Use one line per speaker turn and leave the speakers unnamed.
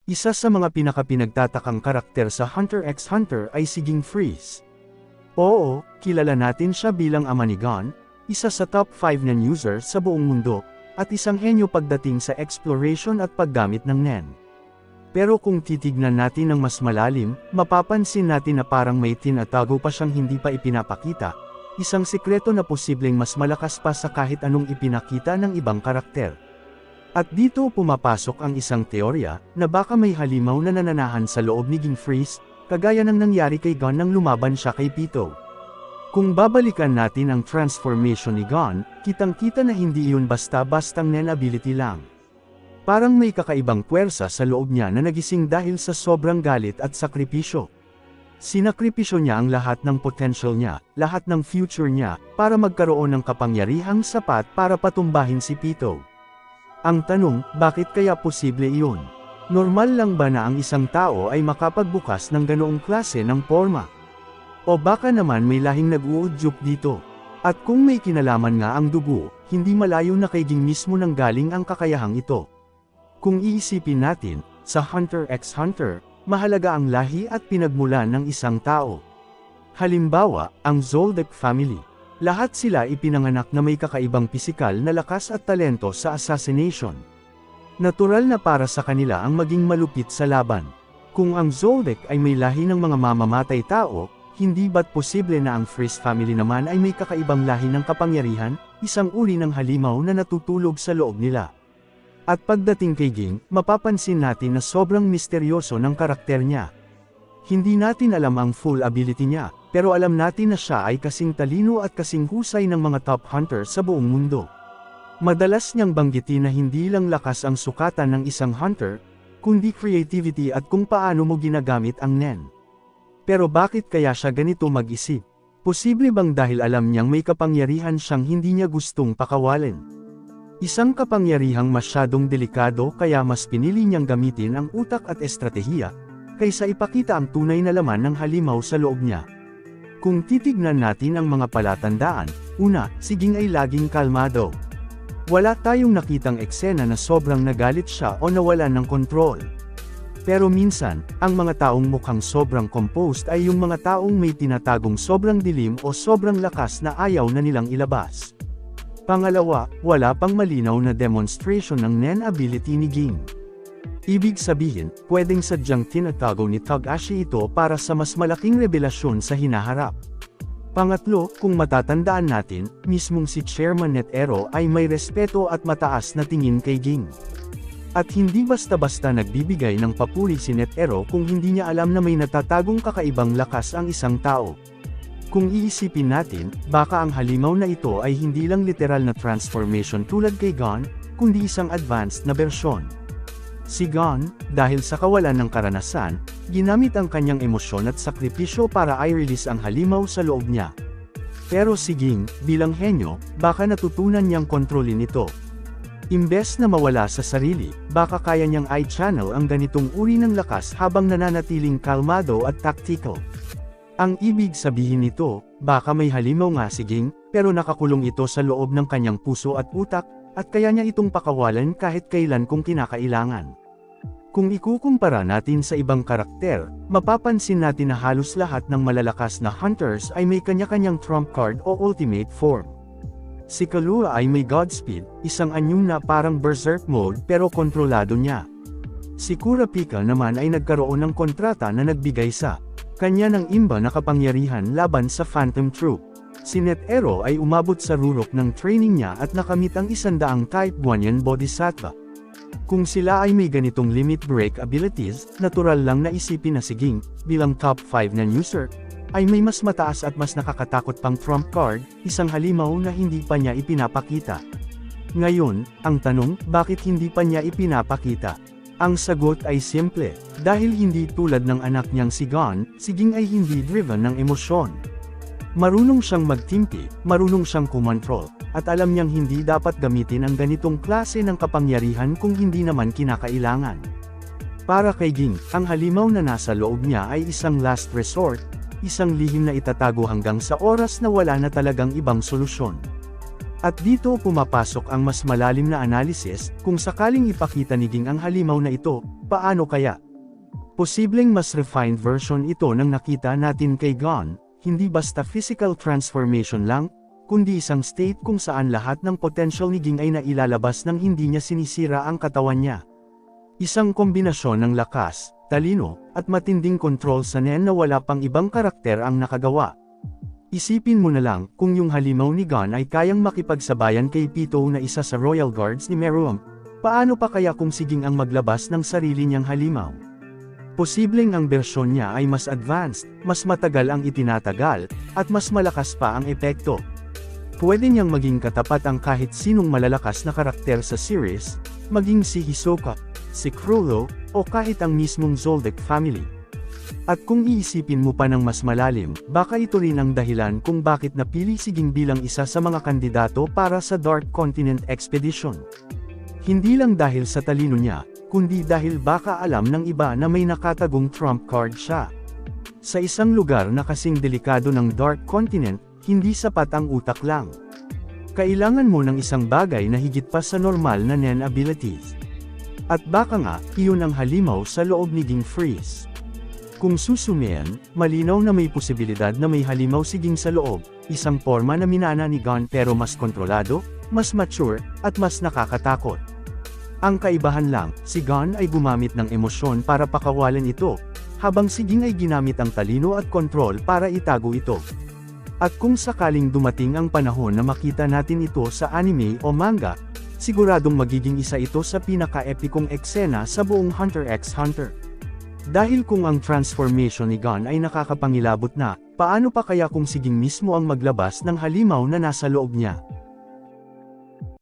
Isa sa mga pinakapinagtatakang karakter sa Hunter x Hunter ay si Ging Freeze. Oo, kilala natin siya bilang ama ni Gon, isa sa top 5 Nen user sa buong mundo, at isang henyo pagdating sa exploration at paggamit ng Nen. Pero kung titignan natin ng mas malalim, mapapansin natin na parang may tinatago pa siyang hindi pa ipinapakita, isang sikreto na posibleng mas malakas pa sa kahit anong ipinakita ng ibang karakter. At dito pumapasok ang isang teorya, na baka may halimaw na nananahan sa loob ni Ging Freeze, kagaya ng nangyari kay Gon nang lumaban siya kay Pitou. Kung babalikan natin ang transformation ni Gon, kitang-kita na hindi iyon basta-bastang Nen ability lang. Parang may kakaibang puwersa sa loob niya na nagising dahil sa sobrang galit at sakripisyo. Sinakripisyo niya ang lahat ng potential niya, lahat ng future niya, para magkaroon ng kapangyarihang sapat para patumbahin si Pitou. Ang tanong, bakit kaya posible iyon? Normal lang ba na ang isang tao ay makapagbukas ng ganoong klase ng forma? O baka naman may lahing nag-uudyok dito? At kung may kinalaman nga ang dugo, hindi malayo na kay Ging mismo nang galing ang kakayahang ito. Kung iisipin natin, sa Hunter x Hunter, mahalaga ang lahi at pinagmulan ng isang tao. Halimbawa, ang Zoldyck family. Lahat sila ipinanganak na may kakaibang pisikal na lakas at talento sa assassination. Natural na para sa kanila ang maging malupit sa laban. Kung ang Zoldyck ay may lahi ng mga mamamatay tao, hindi ba't posible na ang Freeze family naman ay may kakaibang lahi ng kapangyarihan, isang uri ng halimaw na natutulog sa loob nila? At pagdating kay Ging, mapapansin natin na sobrang misteryoso ng karakter niya. Hindi natin alam ang full ability niya, pero alam natin na siya ay kasing talino at kasing husay ng mga top hunter sa buong mundo. Madalas niyang banggitin na hindi lang lakas ang sukatan ng isang hunter, kundi creativity at kung paano mo ginagamit ang Nen. Pero bakit kaya siya ganito mag-isip? Posible bang dahil alam niyang may kapangyarihan siyang hindi niya gustong pakawalan? Isang kapangyarihang masyadong delikado kaya mas pinili niyang gamitin ang utak at estratehiya, kaysa ipakita ang tunay na laman ng halimaw sa loob niya. Kung titignan natin ang mga palatandaan, una, si Ging ay laging kalmado. Wala tayong nakitang eksena na sobrang nagalit siya o nawalan ng kontrol. Pero minsan, ang mga taong mukhang sobrang composed ay yung mga taong may tinatagong sobrang dilim o sobrang lakas na ayaw na nilang ilabas. Pangalawa, wala pang malinaw na demonstration ng Nen ability ni Ging. Ibig sabihin, pwedeng sadyang tinatago ni Togashi ito para sa mas malaking revelasyon sa hinaharap. Pangatlo, kung matatandaan natin, mismong si Chairman NetEro ay may respeto at mataas na tingin kay Ging. At hindi basta-basta nagbibigay ng papuri si NetEro kung hindi niya alam na may natatagong kakaibang lakas ang isang tao. Kung iisipin natin, baka ang halimaw na ito ay hindi lang literal na transformation tulad kay Gon, kundi isang advanced na bersyon. Si Gon, dahil sa kawalan ng karanasan, ginamit ang kanyang emosyon at sakripisyo para i-release ang halimaw sa loob niya. Pero si Ging, bilang henyo, baka natutunan niyang kontrolin ito. Imbes na mawala sa sarili, baka kaya niyang i-channel ang ganitong uri ng lakas habang nananatiling kalmado at tactical. Ang ibig sabihin nito, baka may halimaw nga si Ging, pero nakakulong ito sa loob ng kanyang puso at utak, at kaya niya itong pakawalan kahit kailan kung kinakailangan. Kung ikukumpara natin sa ibang karakter, mapapansin natin na halos lahat ng malalakas na hunters ay may kanya-kanyang trump card o ultimate form. Si Killua ay may Godspeed, isang anyo na parang berserk mode pero kontrolado niya. Si Kurapika naman ay nagkaroon ng kontrata na nagbigay sa kanya ng imba na kapangyarihan laban sa Phantom Troop. Si NetEro ay umabot sa rurok ng training niya at nakamit ang 100 Type Guanyin Bodhisattva. Kung sila ay may ganitong limit break abilities, natural lang na isipin na si Ging, bilang top 5 na user, ay may mas mataas at mas nakakatakot pang trump card, isang halimaw na hindi pa niya ipinapakita. Ngayon, ang tanong, bakit hindi pa niya ipinapakita? Ang sagot ay simple, dahil hindi tulad ng anak niyang si Gon, si Ging ay hindi driven ng emosyon. Marunong siyang magtimpi, marunong siyang kumontrol, at alam niyang hindi dapat gamitin ang ganitong klase ng kapangyarihan kung hindi naman kinakailangan. Para kay Ging, ang halimaw na nasa loob niya ay isang last resort, isang lihim na itatago hanggang sa oras na wala na talagang ibang solusyon. At dito pumapasok ang mas malalim na analysis, kung sakaling ipakita ni Ging ang halimaw na ito, paano kaya? Posibleng mas refined version ito ng nakita natin kay Gon, hindi basta physical transformation lang, kundi isang state kung saan lahat ng potential ni Ging ay nailalabas nang hindi niya sinisira ang katawan niya. Isang kombinasyon ng lakas, talino, at matinding control sa Nen na wala pang ibang karakter ang nakagawa. Isipin mo na lang, kung yung halimaw ni Gon ay kayang makipagsabayan kay Pito na isa sa Royal Guards ni Meruem, paano pa kaya kung si Ging ang maglabas ng sarili niyang halimaw? Posibleng ang bersyon niya ay mas advanced, mas matagal ang itinatagal, at mas malakas pa ang epekto. Pwede niyang maging katapat ang kahit sinong malalakas na karakter sa series, maging si Hisoka, si Chrollo, o kahit ang mismong Zoldyck family. At kung iisipin mo pa ng mas malalim, baka ito rin ang dahilan kung bakit napili si Ging bilang isa sa mga kandidato para sa Dark Continent Expedition. Hindi lang dahil sa talino niya, kundi dahil baka alam ng iba na may nakatagong trump card siya. Sa isang lugar na kasing delikado ng Dark Continent, hindi sapat ang utak lang. Kailangan mo ng isang bagay na higit pa sa normal na Nen abilities. At baka nga, iyon ang halimaw sa loob ni Ging Freeze. Kung susumayan, malinaw na may posibilidad na may halimaw si Ging sa loob, isang forma na minana ni Gon pero mas kontrolado, mas mature, at mas nakakatakot. Ang kaibahan lang, si Gon ay gumamit ng emosyon para pakawalan ito, habang si Ging ay ginamit ang talino at kontrol para itago ito. At kung sakaling dumating ang panahon na makita natin ito sa anime o manga, siguradong magiging isa ito sa pinaka-epikong eksena sa buong Hunter x Hunter. Dahil kung ang transformation ni Gon ay nakakapangilabot na, paano pa kaya kung si Ging mismo ang maglabas ng halimaw na nasa loob niya?